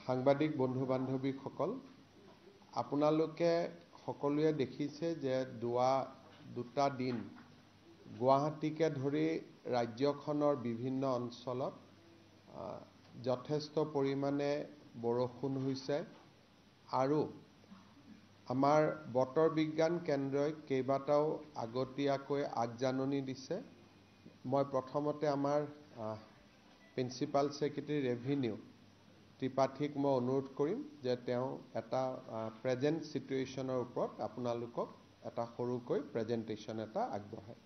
সাংবাদিক বন্ধু বান্ধৱীসকল, আপোনালোকে সকলোৱে দেখিছে যে দুটা দিন গুৱাহাটীকে ধৰি ৰাজ্যখনৰ বিভিন্ন অঞ্চলত যথেষ্ট পৰিমাণে বৰষুণ হৈছে আৰু আমাৰ বতৰ বিজ্ঞান কেন্দ্ৰই কেইবাটাও আগতীয়াকৈ আগজাননী দিছে। মই প্ৰথমতে আমাৰ প্ৰিন্সিপাল সেক্ৰেটাৰী ৰেভিনিউ ত্ৰিপাঠীক মই অনুৰোধ কৰিম যে তেওঁ এটা প্ৰেজেন্ট সিচুৱেশ্যনৰ ওপৰত আপোনালোকক এটা সৰুকৈ প্ৰেজেন্টেশ্যন এটা আগবঢ়ায়।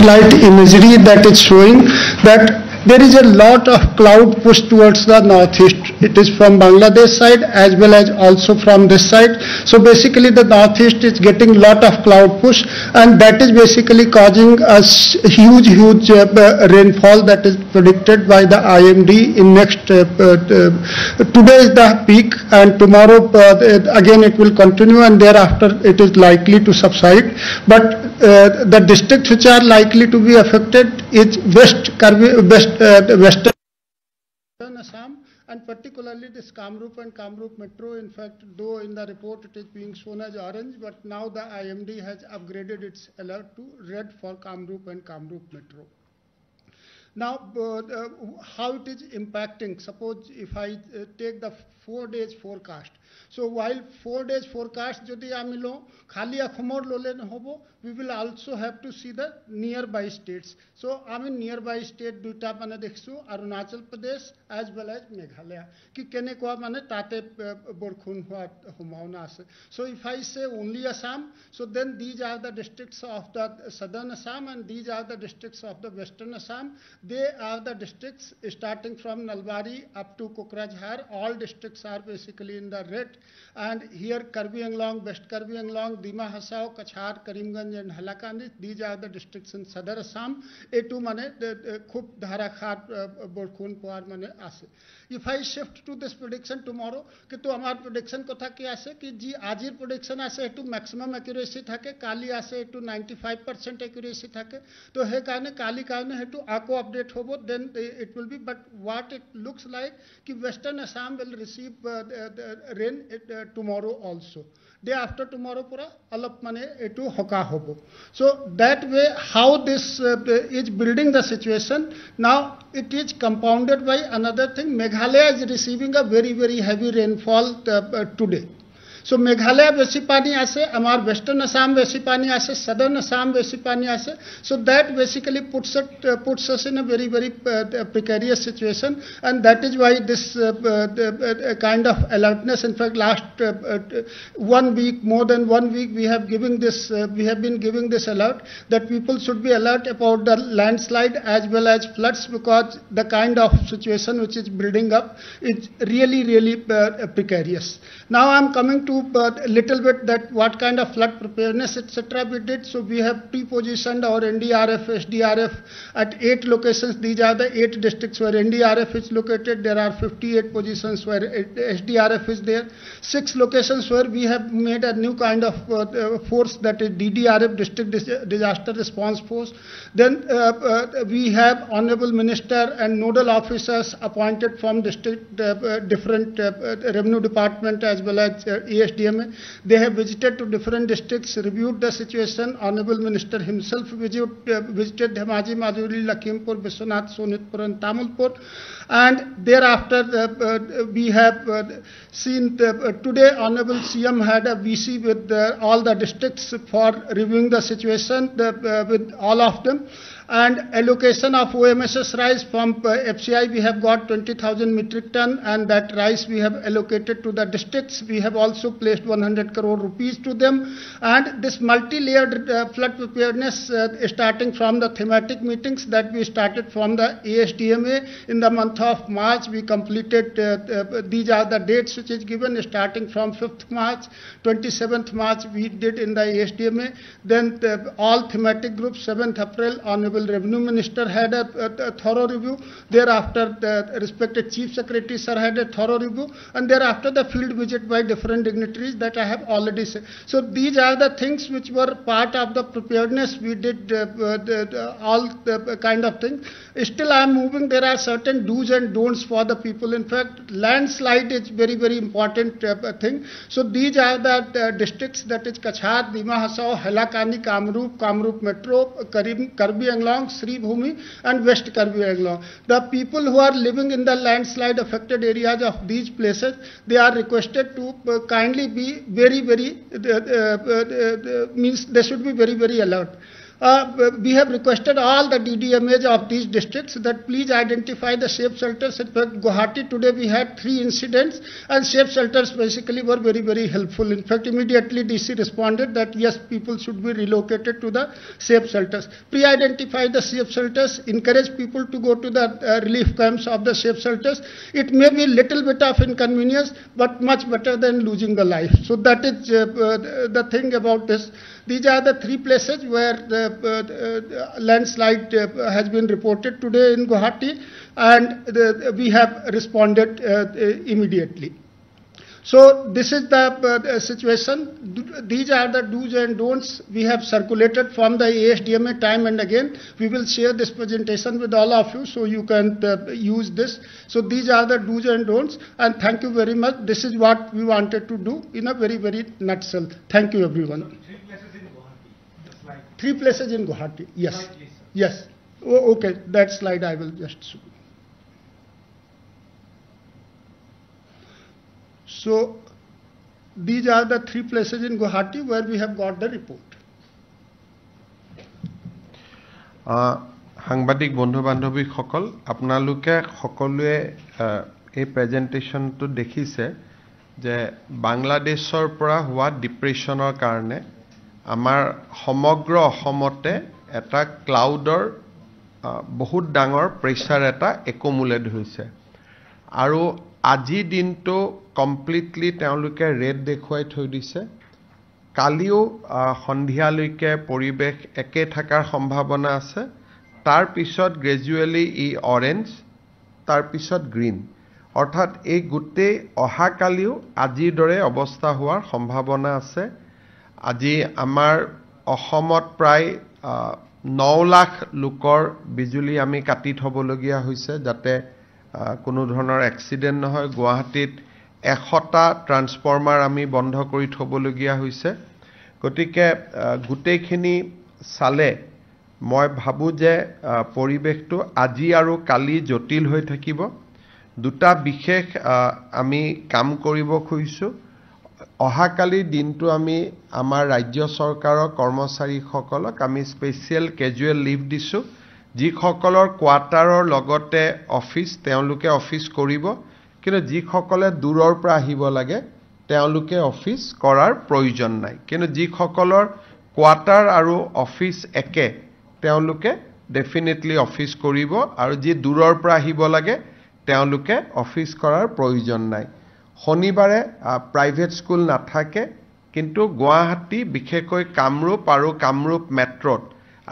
Light imagery that is showing that there is a lot of cloud push towards the northeast. It is from Bangladesh side as well as also from this side. So basically the northeast is getting lot of cloud push, and that is basically causing a huge rainfall that is predicted by the IMD in next today is the peak, and tomorrow again it will continue, and thereafter it is likely to subside. But the districts which are likely to be affected is western Assam, and particularly this Kamrup and Kamrup Metro. In fact, though in the report it is being shown as orange, but now the IMD has upgraded its alert to red for Kamrup and Kamrup Metro. Now, how it is impacting? Suppose if I take the 4 days forecast. So while 4 days forecast jodi ami lo khali akhomor lole hobo, we will also have to see the nearby states. So ami nearby state duita mane dekhsu Arunachal Pradesh as well as Meghalaya ki kene ko mane tate borkhun hua homauna ase. So if I say only Assam, so then these are the districts of the southern Assam and these are the districts of the western Assam. They are the districts starting from Nalbari up to Kokrajhar. All districts are basically in the red, and here Karbi Anglong, West Karbi Anglong, Dima Hasao, Kachhar, Karimganj and Halakandi, these are the districts in southern Assam. A2 mane khub dharakhar borkhun poar mane ase. If I shift to this prediction tomorrow, कि तो हमार prediction कथा क्या आसे कि जी आजिर prediction आसे to maximum accuracy थाके, काली आसे to 95% accuracy थाके, तो है काने काली काने है to आको update होबो, then it will be. But what it looks like कि Western Assam will receive rain tomorrow also. Day after tomorrow pura alap mane to hoka hobo. So that way how this is building the situation. Now it is compounded by another thing. Meghalaya is receiving a very heavy rainfall today. So Meghalaya बेसी पानी आसे, हमार Western Assam बेसी पानी आसे, Southern Assam बेसी पानी आसे. So that basically puts us in a very precarious situation, and that is why this kind of alertness. In fact, last 1 week, more than 1 week, we have been giving this alert that people should be alert about the landslide as well as floods, because the kind of situation which is building up is really precarious. Now I am coming to a little bit that what kind of flood preparedness etc. we did. So we have pre-positioned our NDRF, SDRF at 8 locations. These are the 8 districts where NDRF is located. There are 58 positions where SDRF is there. 6 locations where we have made a new kind of force, that is DDRF, District Disaster Response Force. Then we have Honorable Minister and nodal officers appointed from district different revenue department as well as ASDMA. They have visited to different districts, reviewed the situation. Honorable Minister himself visited Dhemaji, Majuli, Lakhimpur, Biswanath, Sonitpur and Tamilpur. And thereafter we have seen today Honorable CM had a VC with all the districts for reviewing the situation with all of them. And allocation of OMSS rice from FCI, we have got 20,000 metric ton, and that rice we have allocated to the districts. We have also placed 100 crore rupees to them. And this multi-layered flood preparedness starting from the thematic meetings that we started from the ASDMA in the month of March, we completed, these are the dates which is given, starting from 5th March, 27th March we did in the ASDMA. Then all thematic groups, 7th April, Honorable Revenue Minister had a thorough review. Thereafter, the respected Chief Secretary Sir had a thorough review. And thereafter, the field visit by different dignitaries that I have already said. So these are the things which were part of the preparedness. We did all the kind of things. Still, I am moving. There are certain do's and don'ts for the people. In fact, landslide is very, very important thing. So these are the districts, that is Kachhar, Dima Hasao, Hailakani, Kamrup Metro, Karbi Anglong, Sri Bhumi, and West Karbi Anglong. The people who are living in the landslide affected areas of these places, they are requested to kindly be very, very, means they should be very, very alert. We have requested all the DDMAs of these districts that please identify the safe shelters. In fact, Guwahati today we had 3 incidents, and safe shelters basically were very, very helpful. In fact, immediately DC responded that yes, people should be relocated to the safe shelters. Pre-identify the safe shelters, encourage people to go to the relief camps of the safe shelters. It may be little bit of inconvenience, but much better than losing the life. So that is the thing about this. These are the 3 places where the landslide has been reported today in Guwahati, and we have responded immediately. So this is the situation. These are the do's and don'ts we have circulated from the ASDMA time and again. We will share this presentation with all of you so you can use this. So these are the do's and don'ts, and thank you very much. This is what we wanted to do in a very, very nutshell. Thank you, everyone. 3 places in Guwahati. Yes. Yes. Oh, okay. That slide I will just show. So these are the 3 places in Guwahati where we have got the report. সাংবাদিক বন্ধু বান্ধৱীসকল, আপোনালোকে সকলোৱে এই প্ৰেজেন্টেশ্যনটো দেখিছে যে বাংলাদেশৰ পৰা হোৱা ডিপ্ৰেছনৰ কাৰণে আমাৰ সমগ্ৰ অসমতে এটা ক্লাউডৰ বহুত ডাঙৰ প্ৰেছাৰ এটা একুমুলেট হৈছে, আৰু আজি দিনটো কমপ্লিটলি তেওঁলোকে ৰেড দেখুৱাই থৈ দিছে। কালিও সন্ধিয়ালৈকে পৰিৱেশ একে থকাৰ সম্ভাৱনা আছে। তাৰ পিছত গ্ৰেজুৱেলি ই অৰেঞ্জ, তাৰ পিছত গ্ৰীণ, অৰ্থাৎ এই গোটেই অহাকালিও আজিৰ দৰে অৱস্থা হোৱাৰ সম্ভাৱনা আছে। আজি আমাৰ অসমত প্ৰায় 9 লাখ লোকৰ বিজুলী আমি কাটি থবলগীয়া হৈছে যাতে কোনো ধৰণৰ এক্সিডেন্ট নহয়। গুৱাহাটীত 100টা ট্ৰান্সফৰ্মাৰ আমি বন্ধ কৰি থবলগীয়া হৈছে। গতিকে গোটেইখিনি চালে মই ভাবো যে পৰিৱেশটো আজি আৰু কালি জটিল হৈ থাকিব। দুটা বিশেষ আমি কাম কৰিব খুজিছো। অহাকালি দিনটো আমি আমাৰ ৰাজ্য চৰকাৰৰ কৰ্মচাৰীসকলক আমি স্পেচিয়েল কেজুৱেল লিভ দিছো। যিসকলৰ কোৱাৰ্টাৰৰ লগতে অফিচ তেওঁলোকে অফিচ কৰিব, কিন্তু যিসকলে দূৰৰ পৰা আহিব লাগে তেওঁলোকে অফিচ কৰাৰ প্ৰয়োজন নাই। কিন্তু যিসকলৰ কোৱাৰ্টাৰ আৰু অফিচ একে তেওঁলোকে ডেফিনেটলি অফিচ কৰিব, আৰু যি দূৰৰ পৰা আহিব লাগে তেওঁলোকে অফিচ কৰাৰ প্ৰয়োজন নাই। শনিবাৰে প্ৰাইভেট স্কুল নাথাকে, কিন্তু গুৱাহাটী বিশেষকৈ কামৰূপ আৰু কামৰূপ মেট্ৰত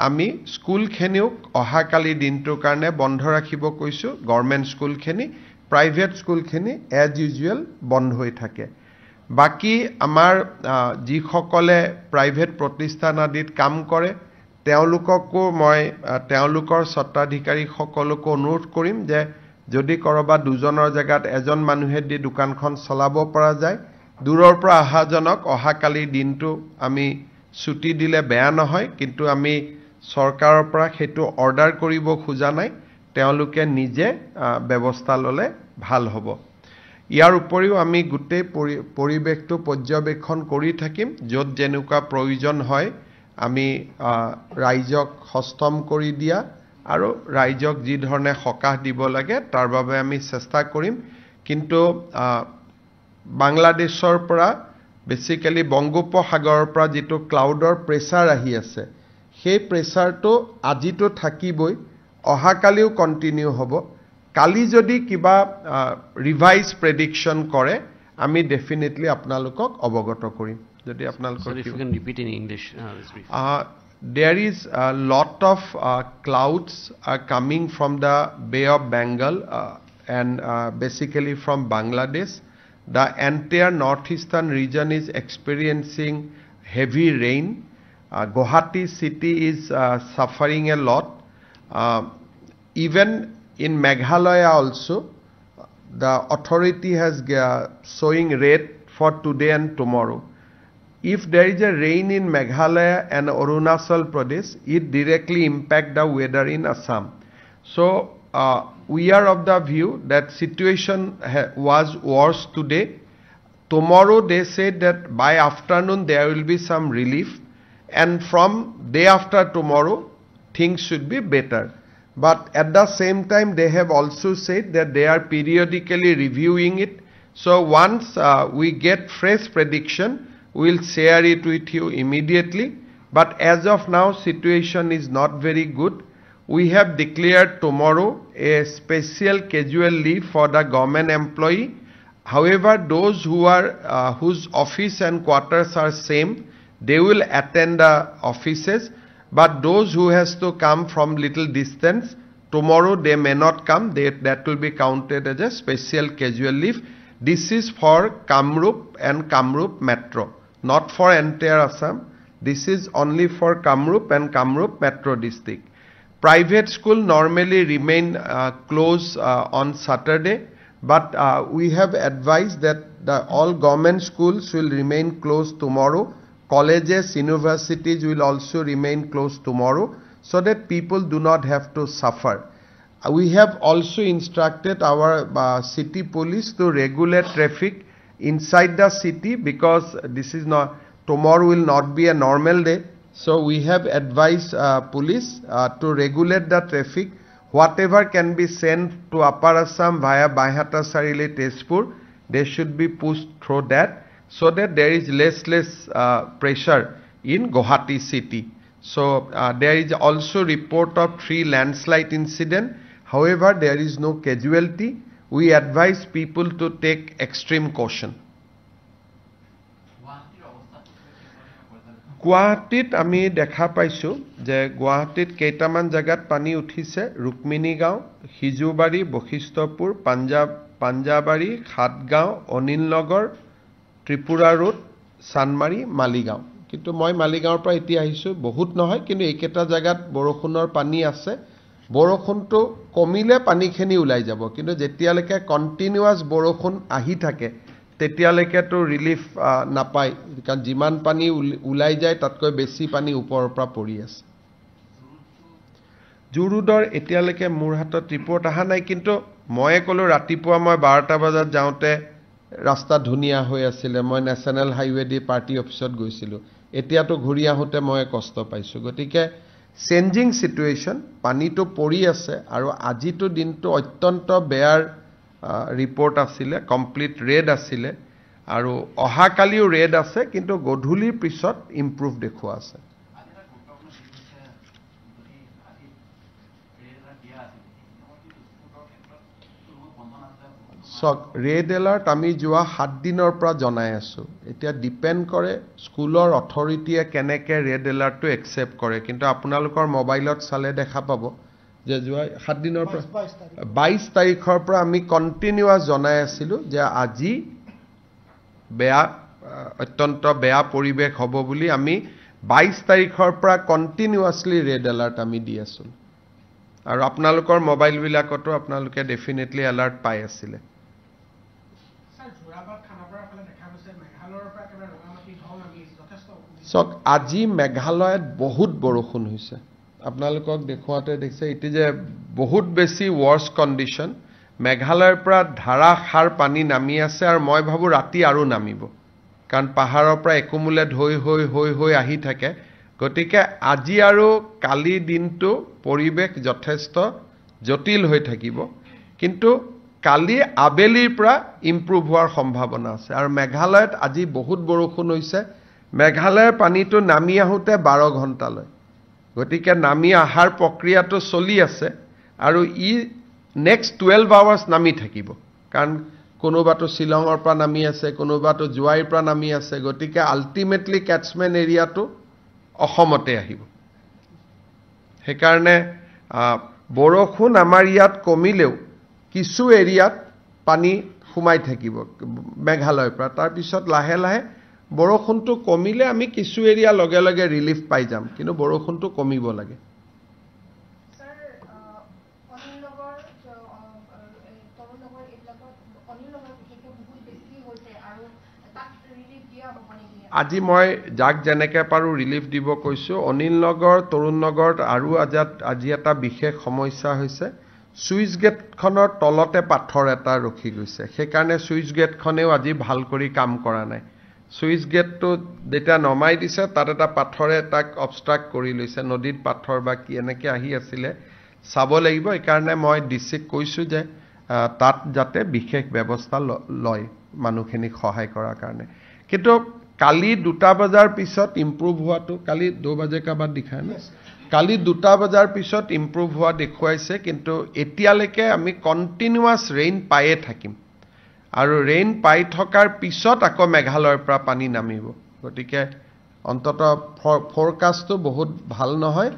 আমি স্কুলখিনিও অহাকালি দিনটোৰ কাৰণে বন্ধ ৰাখিব কৈছো। গভৰ্ণমেণ্ট স্কুলখিনি, প্ৰাইভেট স্কুলখিনি এজ ইউজুৱেল বন্ধ হৈ থাকে। বাকি আমাৰ যিসকলে প্ৰাইভেট প্ৰতিষ্ঠান আদিত কাম কৰে তেওঁলোককো মই তেওঁলোকৰ স্বত্বাধিকাৰীসকলকো অনুৰোধ কৰিম যে যদি কৰবা দুজনৰ জায়গাত এজন মানুহে দি দোকানখন চলাব পৰা যায়, দূৰৰ পৰা অহাজনক অহাকালি দিনটো আমি ছুটি দিলে বেয়া নহয়, কিন্তু আমি চৰকাৰৰ পৰা সেইটো অৰ্ডাৰ কৰিব খোজা নাই, তেওঁলোকে নিজে ব্যৱস্থা ললে ভাল হ'ব। ইয়াৰ উপৰিও আমি গোটেই পৰিৱেশটো পৰ্যবেক্ষণ কৰি থাকিম, য'ত যেনেকুৱা প্ৰয়োজন হয় আমি ৰাইজক হস্তম কৰি দিয়া আৰু ৰাইজক যি ধৰণে সকাহ দিব লাগে তাৰ বাবে আমি চেষ্টা কৰিম কিন্তু বাংলাদেশৰ পৰা বেসিক্যালি বংগোপসাগৰৰ পৰা যেটো ক্লাউডৰ প্ৰেছাৰ আহি আছে সেই প্ৰেছাৰটো আজিটো থাকিবই অহাকালিও কন্টিনিউ হ'ব কালি যদি কিবা ৰিভাইজ প্ৰেডিকচন কৰে আমি ডেফিনেটলি আপোনালোকক অৱগত কৰিম যদি আপোনালোকৰ Sir, if you can repeat in English this brief. There is a lot of clouds are coming from the Bay of Bengal and basically from Bangladesh. The entire northeastern region is experiencing heavy rain. Guwahati city is suffering a lot. Even in Meghalaya also, the authority has showing red for today and tomorrow. If there is a rain in Meghalaya and Arunachal Pradesh, it directly impact the weather in Assam. So we are of the view that situation was worse today. Tomorrow they said that by afternoon there will be some relief and from day after tomorrow things should be better. But at the same time they have also said that they are periodically reviewing it. So once we get fresh prediction, we'll share it with you immediately. But as of now, situation is not very good. We have declared tomorrow a special casual leave for the government employee. However, those who are whose office and quarters are same, they will attend the offices. But those who has to come from little distance, tomorrow they may not come. That will be counted as a special casual leave. This is for Kamrup and Kamrup Metro. Not for entire Assam. This is only for Kamrup and Kamrup Metro district. Private school normally remain closed on Saturday, but we have advised that all government schools will remain closed tomorrow. Colleges, universities will also remain closed tomorrow so that people do not have to suffer. We have also instructed our city police to regulate traffic inside the city because this is not tomorrow will not be a normal day. So we have advised police to regulate the traffic. Whatever can be sent to Upper Assam via Baihata Sarile Tezpur, they should be pushed through that so that there is less pressure in Guwahati city. So there is also report of 3 landslide incident. However, there is no casualty. We advise people to take extreme caution. Guwahatit ami dekha paisu je Guwahatit keitaman jagat pani uthise Rukmini Gaon, Hijubari, Bokhistopur, Panjabari, Khatgaon, Onilnagar, Tripura Road, Sanmari, Maligaon. Kintu moi Maligaon pra eti ahisu bahut nohoy kintu eketa jagat borokhunor pani ase বৰখুনটো কমিলে পানী খেনি উলাই যাব কিন্তু যেতিয়ালৈকে continuous বৰখুন আহি থাকে তেতিয়ালৈকে তো ৰিলিফ নাপায় কাৰণ যিমান পানী উলাই যায় তাতকৈ বেছি পানী ওপৰৰ পৰা পৰি আছে জুৰুডৰ এতিয়ালৈকে মোৰ হাতত ৰিপৰ্ট আহা নাই কিন্তু মই কলো ৰাতিপুৱা মই 12টা বজাত যাওঁতে ৰাস্তা ধুনিয়া হৈ আছিল মই নেশনাল হাইৱে দি পাৰ্টি অফিচত গৈছিলো এতিয়াতো ঘূৰি আহোতে মই কষ্ট পাইছো গতিকে চেঞ্জিং সিচুৱেচন পানীটো পৰি আছে আৰু আজিটো দিনটো অত্যন্ত বেয়াৰ ৰিপৰ্ট আছিল কমপ্লিট ৰেড আছিল আৰু অহাকালিও ৰেড আছে কিন্তু গধূলিৰ পিছত ইমপ্ৰুভ দেখুৱা আছে ৰেড এলাৰ্ট আমি যোৱা 7 দিনৰ পৰা জনাই আছো এতিয়া ডিপেন্ড কৰে স্কুলৰ অথৰিটিয়ে কেনেকে ৰেড এলাৰ্টটো একচেপ্ট কৰে কিন্তু আপোনালোকৰ মোবাইলত চালে দেখা পাব যে যোৱা 7 দিনৰ পৰা 22 তাৰিখৰ পৰা আমি কন্টিনিউয়াস জনাই আছিলো যে আজি বেয়া অত্যন্ত বেয়া পৰিবেশ হ'ব বুলি আমি 22 তাৰিখৰ পৰা কন্টিনিউয়াসলি ৰেড এলাৰ্ট আমি দি আছো আৰু আপোনালোকৰ মোবাইল বিলাকতো আপোনালোকে ডেফিনেটলি এলাৰ্ট পাই আছিল সক আজি মেঘালয়ত বহুত বৰষুণ হৈছে আপোনালোকক দেখুৱাতে দেখছে ইটি যে বহুত বেছি ওয়াৰ্স কন্ডিশন মেঘালয়ৰ পৰা ধাৰাসাৰ পানী নামি আছে আৰু মই ভাবো ৰাতি আৰু নামিব কাৰণ পাহাৰৰ পৰা একুমুলেট হৈ আহি থাকে গতিকে আজি আৰু কালি দিনটো পৰিবেশ যথেষ্ট জটিল হৈ থাকিব কিন্তু কালি আবেলিৰ পৰা ইমপ্ৰুভ হোৱাৰ সম্ভাৱনা আছে আৰু মেঘালয়ত আজি বহুত বৰষুণ হৈছে মেঘালয়ৰ পানীটো নামি আহোতে 12 ঘণ্টা লয় গতিকে নামি আহাৰ প্ৰক্ৰিয়াটো চলি আছে আৰু ই নেক্সট 12 আৱাৰ্ছ নামি থাকিব কাৰণ কোনোবাটো শিলঙৰ পৰা নামি আছে কোনোবাটো জুৱাইৰ পৰা নামি আছে গতিকে আল্টিমেটলি ক্যাচমেন্ট এৰিয়াটো অসমতে আহিব সেইকাৰণে বৰষুণ আমাৰ ইয়াত কমিলেও কিছু এৰিয়াত পানী সোমাই থাকিব মেঘালয়ৰ পৰা তাৰ পিছত লাহে লাহে বৰষুণটো কমিলে আমি কিছু এৰিয়া লগে লগে ৰিলিফ পাই যাম কিন্তু বৰষুণটো কমিব লাগে আজি মই যাক যেনেকে পাৰো ৰিলিফ দিব কৈছো অনিল নগৰ তৰুণ নগৰত আৰু আজি এটা বিশেষ সমস্যা হৈছে সুইচ গেটখনৰ তলতে পাথৰ এটা ৰখি গৈছে সেইকাৰণে সুইচ গেটখনেও আজি ভাল কৰি কাম কৰা নাই সুইচ গেটটো যেটা নমাই দিছে তাত এটা পাথৰে তাক অবষ্ট্ৰাক্ট কৰি লৈছে নদীত পাথৰ বা কি এনেকে আহি আছিল চাব লাগিব এইকাৰণে মই ডিসিক কৈছো যে তাত যাতে বিশেষ ব্যৱস্থা লয় মানুহখিনিক সহায় কৰাৰ কাৰণে কিন্তু কালি 2 বজাৰ পিছত ইমপ্ৰুভ হোৱাটো কালি 2 বজে কা বাদ দিখায় না কালি 2 বজাৰ পিছত ইমপ্ৰুভ হোৱা দেখুৱাইছে কিন্তু এতিয়ালৈকে আমি কন্টিনিউয়াস ৰেইন পায়ে থাকিম আৰু ৰেইন পাই থকাৰ পিছত আকৌ মেঘালয়ৰ পৰা পানী নামিব গতিকে অন্তত ফৰকাষ্টটো বহুত ভাল নহয়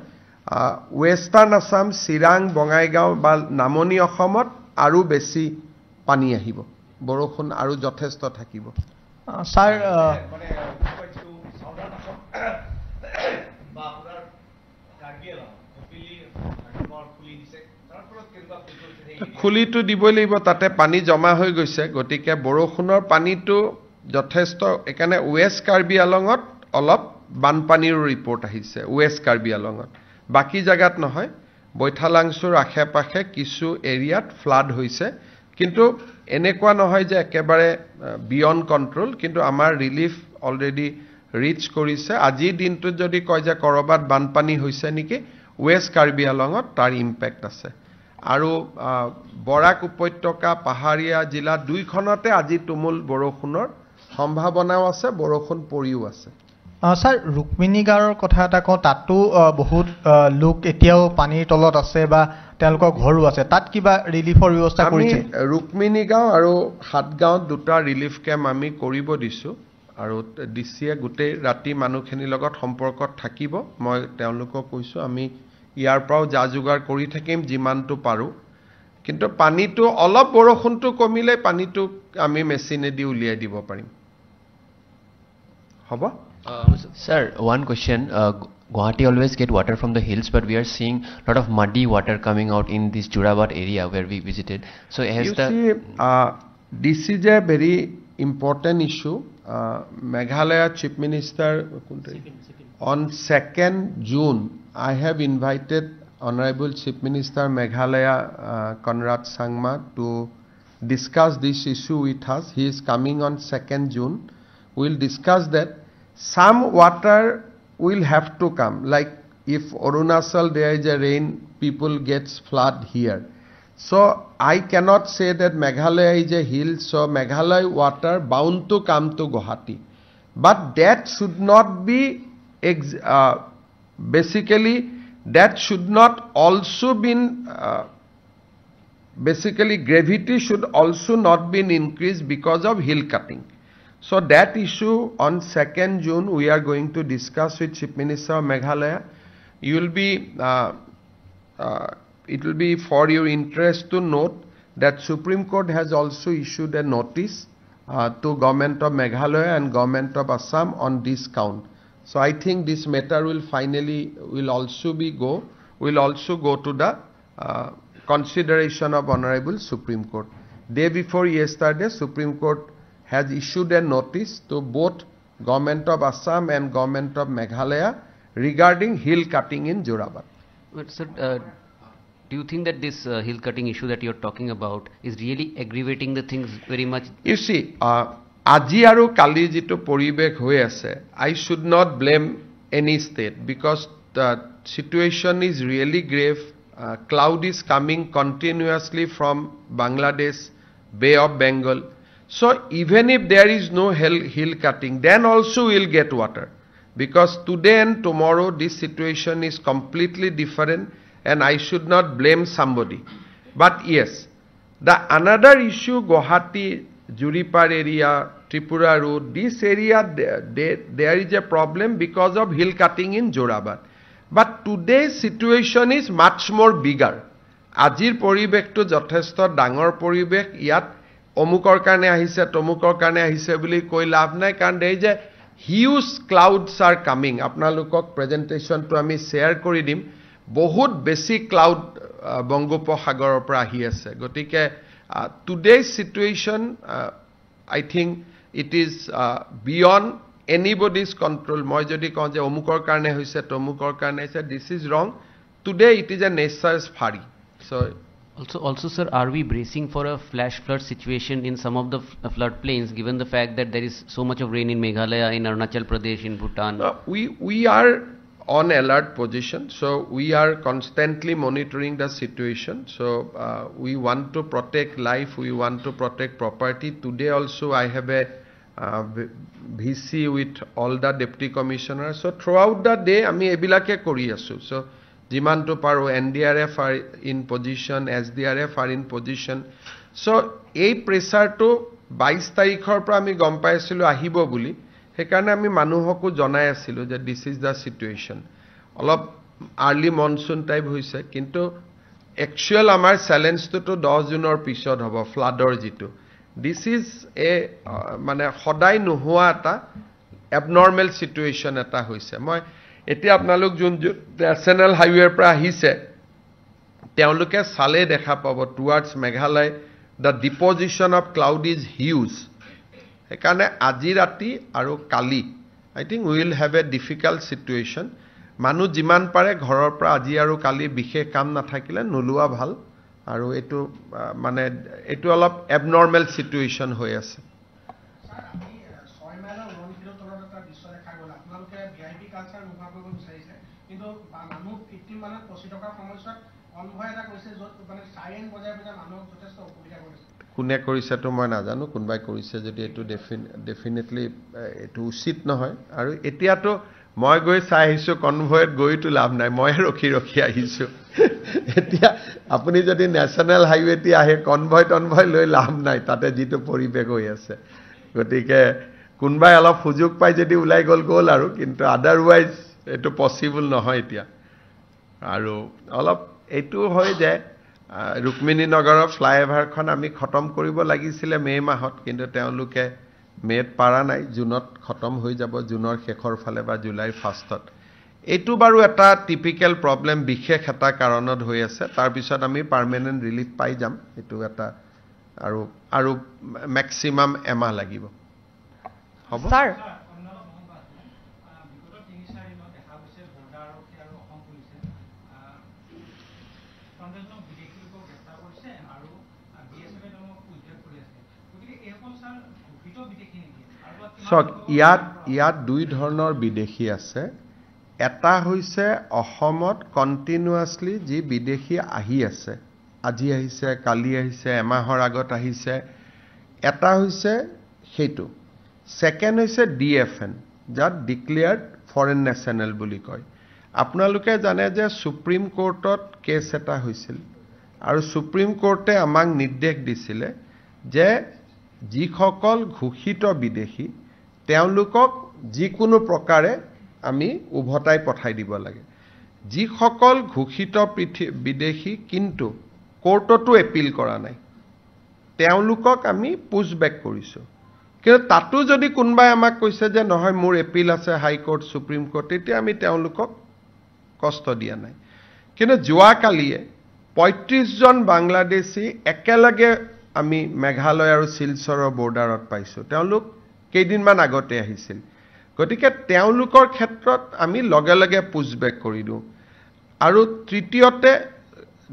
ওয়েষ্টাৰ্ণ আসাম চিৰাং বঙাইগাঁও বা নামনি অসমত আৰু বেছি পানী আহিব বৰষুণ আৰু যথেষ্ট থাকিব স্যাৰ খুলিটো দিবই লাগিব তাতে পানী জমা হৈ গৈছে গতিকে বৰষুণৰ পানীটো যথেষ্ট একানে ওয়েষ্ট কাৰ্বি আলঙত অলপ বানপানীৰ ৰিপৰ্ট আহিছে ওয়েষ্ট কাৰ্বি আলঙত বাকি জায়গাত নহয় বৈঠালাংছুৰ আশে-পাশে কিছু এৰিয়াত ফ্লাড হৈছে কিন্তু এনেকুৱা নহয় যে একেবাৰে বিয়ন্ড কন্ট্ৰোল কিন্তু আমাৰ ৰিলিফ অলৰেডি ৰিচ কৰিছে আজি দিনটো যদি কয় যে কৰবাত বানপানী হৈছে নেকি ওয়েষ্ট কাৰ্বি আলঙত তাৰ ইম্প্যাক্ট আছে আৰু বৰাক উপত্যকা পাহাৰীয়া জিলা দুইখনতে আজি তুমুল বৰষুণৰ সম্ভাৱনাও আছে বৰষুণ পৰিও আছে স্যাৰ ৰুক্মিণী গাঁৱৰ কথা এটা কওঁ তাতো বহুত লোক এতিয়াও পানীৰ তলত আছে বা তেওঁলোকৰ ঘৰো আছে তাত কিবা ৰিলিফৰ ব্যৱস্থা কৰিছে ৰুক্মিণী গাঁও আৰু হাতগাঁও দুটা ৰিলিফ কেম্প আমি কৰিব দিছো আৰু ডিসিয়ে গোটেই ৰাতি মানুহখিনিৰ লগত সম্পৰ্কত থাকিব মই তেওঁলোকক কৈছো আমি ইয়াৰ পৰাও যা যোগাৰ কৰি থাকিম যিমানটো পাৰো কিন্তু পানীটো অলপ বৰষুণটো কমিলে পানীটো আমি মেচিনেদি উলিয়াই দিব পাৰিম হ'ব Sir, one question. Guwahati always get water from the hills, but we are seeing a lot of muddy water coming out in this Jurabat area where we visited. So has this is a very important issue. Meghalaya Chief Minister on 2nd June, I have invited Honorable Chief Minister Meghalaya Conrad Sangma to discuss this issue with us. He is coming on 2nd June. We'll discuss that. Some water will have to come, like if Arunachal there is a rain, people gets flood here. So I cannot say that Meghalaya is a hill, so Meghalaya water bound to come to Guwahati. But that should not be, basically that should not also be, basically gravity should also not be increased because of hill cutting. So that issue on 2nd June we are going to discuss with Chief Minister of Meghalaya. You will be, it will be for your interest to note that Supreme Court has also issued a notice to Government of Meghalaya and Government of Assam on this count. So I think this matter will finally will also go to the consideration of Honorable Supreme Court. Day before yesterday, Supreme Court has issued a notice to both Government of Assam and Government of Meghalaya regarding hill cutting in Jurabat. But sir, do you think that this hill cutting issue that you're talking about is really aggravating the things very much? You see, আজি আৰু কালি যেটো পৰিবেশ হৈ আছে, I should not blame any state because the situation is really grave. Cloud is coming continuously from Bangladesh, Bay of Bengal. So even if there is no hill cutting, then also we'll get water. Because today and tomorrow this situation is completely different and I should not blame somebody. But yes, the another issue, Guwahati, Juripar area, Tripura Road, this area, there is a problem because of hill cutting in Jorabad. But today's situation is much more bigger. Ajir poribek to jothestor dangor poribek yat omukor karne ahise tomukor karne ahise boli koi lav nai karon there is a huge clouds are coming. Apnalokok presentation to ami share kori dim. Bahut basic cloud Bangopsagaror pora ahi ase. Gotike today's situation, I think it is beyond anybody's control. Moi jodi kau je omukor karne hoise tomukor karne hoise, this is wrong. Today it is a nature's fari. So also sir, are we bracing for a flash flood situation in some of the flood plains, given the fact that there is so much of rain in Meghalaya, in Arunachal Pradesh, in Bhutan? We are on alert position, so we are constantly monitoring the situation. So we want to protect life, we want to protect property. Today also I have a VC with all the deputy commissioners. So throughout the day ami ebilake kori asu. So jiman to paro NDRF are in position, SDRF are in position. So ei pressure to 22 tarikhor pra ami gom pai asilu ahibo buli. Hekarne ami manuhoko janai asilu je this is the situation. Olop early monsoon type hoise kintu actual amar challenge to 10 Junor pisod hobo floodor jitu. This is a mane hodai nohua eta abnormal situation eta hoise. Moi eti apnalok jun national highway pra ahise teoluke sale dekha pabo towards Meghalaya the deposition of cloud is huge. Hekarne aji rati aru kali I think we will have a difficult situation. Manu jiman pare ghoror pra aji aru kali bishe kam nathakile nulua bhal. আৰু এটো মানে এটো অলপ abnormal situation হৈ আছে sir আমি 6 মাইলৰ 1 kilo তলত এটা দৃশ্য দেখা গল আপোনালোকে ভিআইপি কালচাৰ নোহোৱা কৰিব বিচাৰিছে কিন্তু মানুহ 15 মানত 25 টকা সমস্যাত অনভয় এটা কৈছে যত মানে সাইৰেন বজাই বজাই মানুহক যথেষ্ট অসুবিধা কৰিছে কোনে কৰিছে তো মই নাজানো কোনবাই কৰিছে যদি এটো ডেফিনেটলি এটো উচিত নহয় আৰু এতিয়াতো মই গৈ চাই আহিছো কনভয়ত গৈ তো লাভ নাই মই ৰখি আহিছো এতিয়া আপুনি যদি ন্যাশনাল হাইওয়েটি আহে কনভয় লৈ লাভ নাই তাতে জিটো পৰিবেগ হৈ আছে গতিকে কোনবাই অলপ সুযোগ পাই যদি উলাই গল আৰু কিন্তু আদাৰৱাইজ এটো পসিবল নহয় এতিয়া আৰু অলপ এটো হয় যে रुक्मिणी नगर फ्लाईओभार खन आमी खतम करिब लागिसिले मे माहत किन्तु तेलुके मेत पारा नाइ जूनत खतम हो जाब जूनर शेखर फाले बा जुलाइर फार्स्टत एटु बारु एटा टिपिकल प्रॉब्लेम विशेष एटा कारणत হৈ আছে तार पिছত आमी पार्मानेंट रिलीफ पाइ जाम एटु एटा आरो मैक्सिमाम एमा লাগিব হ'ব सर সক ইয়াত দুই ধৰণৰ বিদেশী আছে এটা হৈছে অসমত কন্টিনিউয়াসলি যি বিদেশী আহি আছে আজি আহিছে কালি আহিছে এমাহৰ আগত আহিছে এটা হৈছে হেতু সেকেন্ড হৈছে ডিএফএন যাত ডিক্লেয়াৰ্ড ফৰেন নেশনাল বুলি কয় আপোনালোকে জানে যে সুপ্ৰিম কোৰ্টত কেছ এটা হৈছিল আৰু সুপ্ৰিম কোৰ্টে আমাক নিৰ্দেশ দিছিলে যে যিসকল ঘোষিত বিদেশী তেওঁলোকক যিকোনো প্ৰকাৰে আমি উভতাই পঠাই দিব লাগে যিসকল ঘোষিত বিদেশী কিন্তু কোৰ্টতো এপিল কৰা নাই তেওঁলোকক আমি পুশ বেক কৰিছো কিন্তু তাতো যদি কোনবাই আমাক কৈছে যে নহয় মোৰ এপিল আছে হাই কোৰ্ট সুপ্ৰিম কোৰ্ট তেতিয়া আমি তেওঁলোকক কষ্ট দিয়া নাই কিন্তু যোৱা কালিয়ে 35 জন বাংলাদেশী একেলগে আমি মেঘালয় আৰু শিলচৰৰ বৰ্ডাৰত পাইছো তেওঁলোক কেইদিনমান আগতে আহিছিল গতিকে তেওঁলোকৰ ক্ষেত্ৰত আমি লগে লগে পুশবেক কৰি দিও আৰু তৃতীয়তে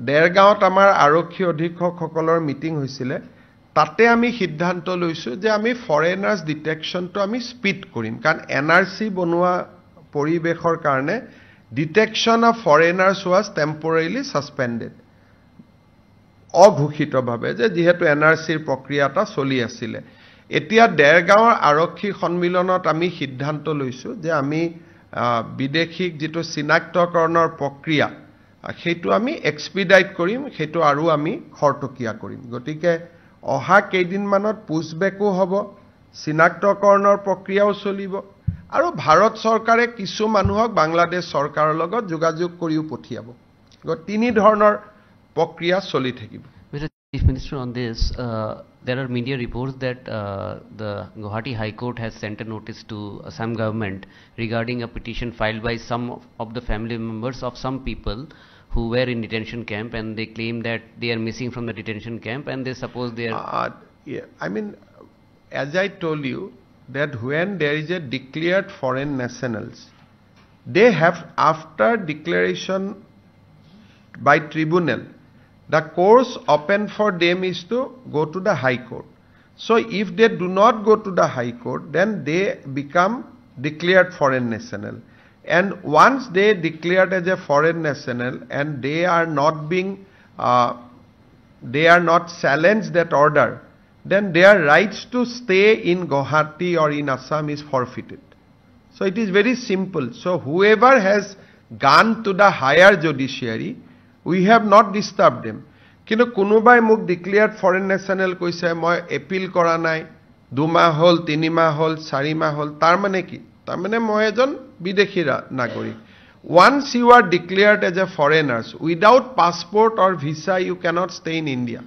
দেৰগাঁৱত আমাৰ আৰক্ষী অধীক্ষকসকলৰ মিটিং হৈছিল তাতে আমি সিদ্ধান্ত লৈছো যে আমি ফৰেনাৰ্স ডিটেকশনটো আমি স্পিড কৰিম কাৰণ এনআৰসি বনোৱা পৰিবেশৰ কাৰণে detection of foreigners was temporarily suspended অঘোষিতভাৱে যে যেহেতু এনআৰচিৰ প্ৰক্ৰিয়া এটা চলি আছিল এতিয়া দেৰগাঁৱৰ আৰক্ষী সন্মিলনত আমি সিদ্ধান্ত লৈছো যে আমি বিদেশীক যেটো চিনাক্তকৰণৰ প্ৰক্ৰিয়া সেইটো আমি এক্সপিডাইট কৰিম সেইটো আৰু আমি খৰতকীয়া কৰিম গতিকে অহা কেইদিনমানত পুছবেকো হ'ব চিনাক্তকৰণৰ প্ৰক্ৰিয়াও চলিব আৰু ভাৰত চৰকাৰে কিছু মানুহক বাংলাদেশ চৰকাৰৰ লগত যোগাযোগ কৰিও পঠিয়াব তিনি ধৰণৰ প্ৰক্ৰিয়া চলি থাকিব Mr. Chief Minister, on this, there are media reports that the Guwahati High Court has sent a notice to Assam government regarding a petition filed by some of the family members of some people who were in detention camp, and they claim that they are missing from the detention camp, and they suppose they are... I mean, as I told you, that when there is a declared foreign nationals, they have, after declaration by tribunal, the course open for them is to go to the High Court. So if they do not go to the High Court, then they become declared foreign national. And once they declared as a foreign national and they are not being, they are not challenged that order, then their rights to stay in Guwahati or in Assam is forfeited. So it is very simple. So whoever has gone to the higher judiciary, we have not disturbed them. কিন্তু কোনোবাই মোক declared foreign national কৈছে মই appeal কৰা নাই 2 মাহ হল 3 মাহ হল 4 মাহ হল তাৰ মানে কি তাৰ মানে মই এজন বিদেশী নাগৰিক once you are declared as a foreigners without passport or visa you cannot stay in India.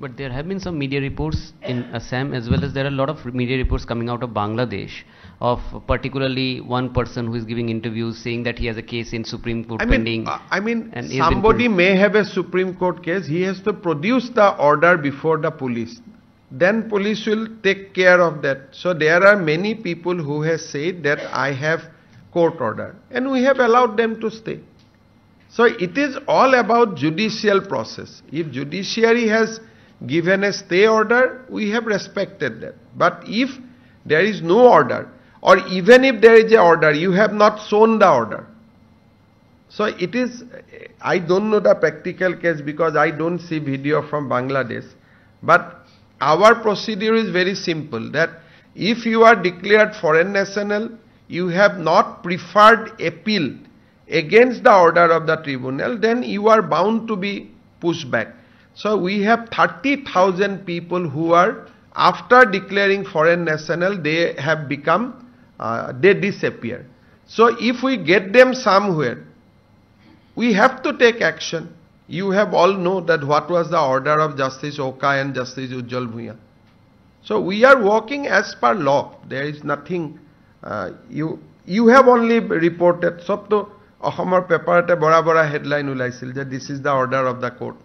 But there have been some media reports in Assam as well as there are a lot of media reports coming out of Bangladesh of particularly one person who is giving interviews saying that he has a case in Supreme Court pending. I mean somebody may have a Supreme Court case, he has to produce the order before the police. Then police will take care of that. So there are many people who have said that I have court order and we have allowed them to stay. So it is all about judicial process. If judiciary has given a stay order, we have respected that. But if there is no order, or even if there is an order, you have not shown the order. So it is, I don't know the practical case because I don't see video from Bangladesh. But our procedure is very simple, that if you are declared foreign national, you have not preferred appeal against the order of the tribunal, then you are bound to be pushed back. So we have 30,000 people who are, after declaring foreign national, they have become, they disappear. So if we get them somewhere, we have to take action. You have all know that what was the order of Justice Oka and Justice Ujjwal Bhuiyan. So we are working as per law. There is nothing, you have only reported, sab to Ahomar paper ate bora bora headline ulaisil that this is the order of the court.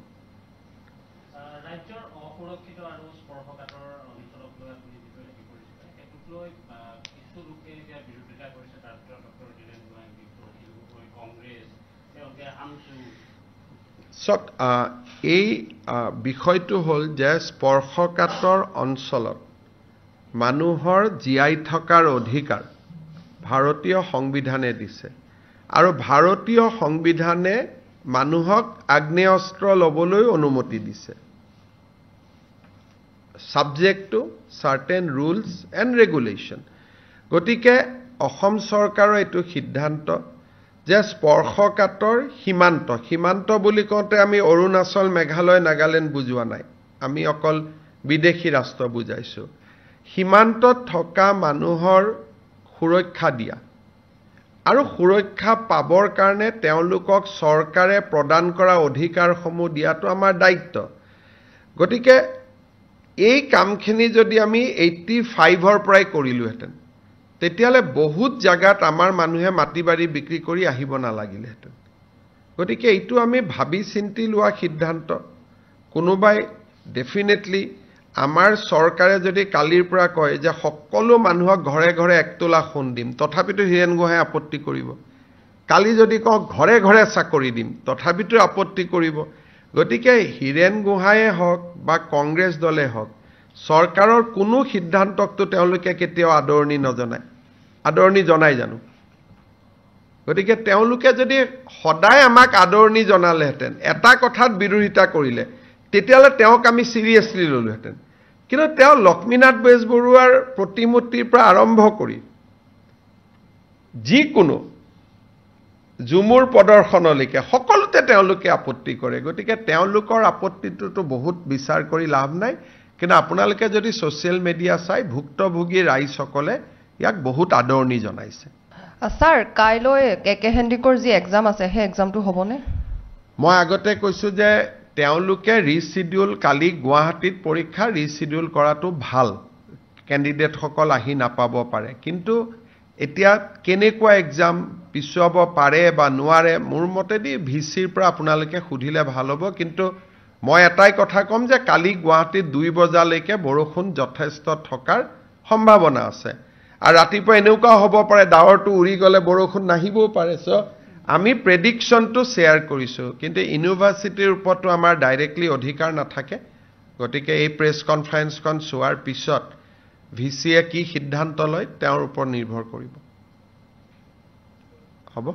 এই বিষয়টো হল যে স্পৰ্শকাতৰ অঞ্চলত মানুহৰ জীয়াই থকাৰ অধিকাৰ ভাৰতীয় সংবিধানে দিছে আৰু ভাৰতীয় সংবিধানে মানুহক আগ্নেয়াস্ত্ৰ লবলৈ অনুমতি দিছে subject to certain rules and regulation. গতিকে অসম চৰকাৰৰ এটো সিদ্ধান্ত যে স্পৰ্শকাতৰ সীমান্ত বুলি কওঁতে আমি অৰুণাচল মেঘালয় নাগালেণ্ড বুজোৱা নাই আমি অকল বিদেশী ৰাষ্ট্ৰ বুজাইছো সীমান্তত থকা মানুহৰ সুৰক্ষা দিয়া আৰু সুৰক্ষা পাবৰ কাৰণে তেওঁলোকক চৰকাৰে প্ৰদান কৰা অধিকাৰসমূহ দিয়াটো আমাৰ দায়িত্ব গতিকে এই কামখিনি যদি আমি 85 ৰ পৰাই কৰিলোহেঁতেন তেতিয়ালে বহুত জায়গাত আমাৰ মানুহে মাটিবাৰী বিক্ৰী কৰি আহিব নালাগিলেহেঁতেন গতিকে এইটো আমি ভাবি চিন্তি লোৱা সিদ্ধান্ত কোনোবাই ডেফিনেটলি আমাৰ চৰকাৰে যদি কালিৰ পৰা কয় যে সকলো মানুহক ঘৰে ঘৰে 1 তোলা সোণ দিম তথাপিতো হিৰেন গোহাঁই আপত্তি কৰিব কালি যদি কওঁ ঘৰে ঘৰে চাকৰি দিম তথাপিতো আপত্তি কৰিব গতিকে হিৰেন গোহাঁইয়ে হওক বা কংগ্ৰেছ দলে হওক চৰকাৰৰ কোনো সিদ্ধান্তকটো তেওঁলোকে কেতিয়াও আদৰণি নজনায় আদৰণি জনাই জানো গতিকে তেওঁলোকে যদি সদায় আমাক আদৰণি জনালেহেঁতেন এটা কথাত বিৰোধিতা কৰিলে তেতিয়ালে তেওঁক আমি সিৰিয়াসলি ললোহেঁতেন কিন্তু তেওঁ লক্ষ্মীনাথ বেজবৰুৱাৰ প্ৰতিমূৰ্তিৰ পৰা আৰম্ভ কৰি যিকোনো জুমুৰ প্ৰদৰ্শনলৈকে সকলোতে তেওঁলোকে আপত্তি কৰে গতিকে তেওঁলোকৰ আপত্তিটো বহুত বিচাৰ কৰি লাভ নাই কিন্তু আপোনালোকে যদি সোশ্যাল মিডিয়া চাই ভুক্তভোগী ৰাইজসকলে ইয়াক বহুত আদৰণি জনাইছে স্যাৰ কাইলৈ একেহেণ্ডিকৰ যি এক্সাম আছে সেই এক্সামটো হ'বনে মই আগতে কৈছো যে তেওঁলোকে ৰিশিডিউল কালি গুৱাহাটীত পৰীক্ষা ৰিশিডিউল কৰাটো ভাল ক্যান্ডিডেট সকল আহি নাপাব পাৰে কিন্তু এতিয়া কেনেকুৱা এক্সাম পিছুৱাব পাৰে বা নোৱাৰে মোৰ মতেদি ভিচিৰ পৰা আপোনালোকে সুধিলে ভাল হ'ব কিন্তু মই এটাই কথা কম যে কালি গুৱাহাটীত 2 বজালৈকে বৰষুণ যথেষ্ট থকাৰ সম্ভাৱনা আছে আৰু ৰাতিপুৱা এনেকুৱা হ'ব পাৰে ডাৱৰটো উৰি গলে বৰষুণ নাহিবও পাৰে সো আমি প্ৰেডিকশনটো শেয়াৰ কৰিছো কিন্তু ইউনিভাৰ্সিটিৰ ওপৰতো আমাৰ ডাইৰেক্টলি অধিকাৰ নাথাকে গতিকে এই প্ৰেছ কনফাৰেন্সখন চোৱাৰ পিছত ভিচিয়ে কি সিদ্ধান্ত লয় তেওঁৰ ওপৰত নিৰ্ভৰ কৰিব হ'ব